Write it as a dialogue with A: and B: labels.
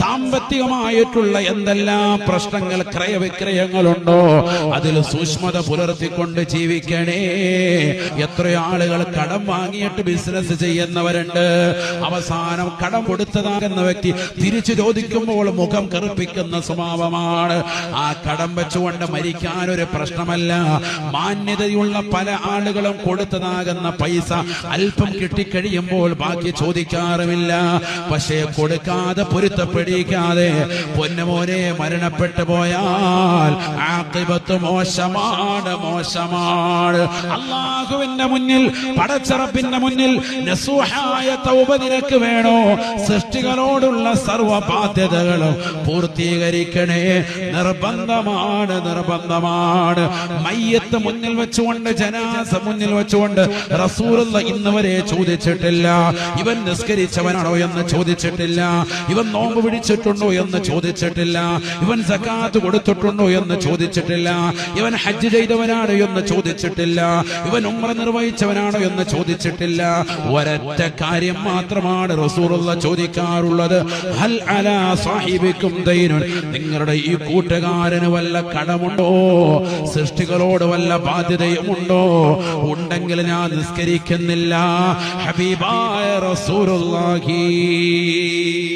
A: സാമ്പത്തികമായിട്ടുള്ള എന്തെല്ലാം പ്രശ്നങ്ങൾ ക്രയവിക്രയങ്ങളുണ്ടോ അതിൽ സൂക്ഷ്മത പുലർത്തിക്കൊണ്ട് ജീവിക്കണേ. എത്രയോ ആളുകൾ കടം വാങ്ങിയിട്ട് ബിസിനസ് ചെയ്യുന്നവരുണ്ട്. അവസാനം കടം കൊടുത്തതാകുന്ന വ്യക്തി തിരിച്ചു ചോദിക്കുമ്പോൾ മുഖം കറുപ്പിക്കുന്ന സ്വഭാവമാണ്. ആ കടം വെച്ചുകൊണ്ട് മരിക്കാൻ ഒരു പ്രശ്നമല്ല. മാന്യതയുള്ള പല ആളുകളും കൊടുത്തതാകുന്ന പൈസ അല്പം കിട്ടിക്കഴിയുമ്പോൾ ബാക്കി ചോദിക്കാറുമില്ല. പക്ഷേ കൊടുക്കാതെ പൊരുത്തപ്പെടിക്കാതെ പൊന്നുമോനെ മരണപ്പെട്ടു പോയാൽ ആഖിബത്ത് മോശമാണ്, മോശമാണ്. അല്ലാഹുവിന്റെ മുന്നിൽ, പടച്ചറപ്പിന്റെ മുന്നിൽ നസൂഹായ തൗബ നിനക്ക് വേണോ? സൃഷ്ടികളോടുള്ള സർവ്വ ബാധ്യതകളും പൂർത്തീകരിക്കണേ. നിർബന്ധമാണ്, നിർബന്ധമാണ്. മയ്യത്ത് മുന്നിൽ വെച്ചുകൊണ്ട്, ജനാസ മുന്നിൽ വെച്ചുകൊണ്ട് റസൂലുള്ളാഹി ഇന്ന് വരെ ചോദിച്ചിട്ടില്ല ഇവൻ നിസ്കരിച്ചവനാണോ എന്ന് ചോദിച്ചിട്ടില്ല, ഇവൻ നോമ്പ് പിടിച്ചിട്ടുണ്ടോ എന്ന് ചോദിച്ചിട്ടില്ല, ഇവൻ സകാത്ത് കൊടുത്തിട്ടുണ്ടോ എന്ന് ചോദിച്ചിട്ടില്ല, ഇവൻ ഹജ്ജ് ചെയ്തവനാണോ എന്ന് ചോദിച്ചിട്ടില്ല, ഇവൻ ഉംറ നിർവഹിച്ചവനാണോ എന്ന് ചോദിച്ചിട്ടില്ല. ഒരൊറ്റ കാര്യം മാത്രമാണ് റസൂലുള്ളാഹി ചോദിക്കാറുള്ളത്. ഹൽ അലാ സാഹിബിക്കും ദൈനുൻ, നിങ്ങളുടെ ഈ കൂട്ടുകാരന് വല്ല കടമുണ്ടോ? സൃഷ്ടികളോട് വല്ല ബാധ്യതയുമുണ്ടോ? ഉണ്ടെങ്കിൽ ഞാൻ നിസ്കരിക്കുന്നില്ല. ഹബീബായ റസൂലുള്ളാഹി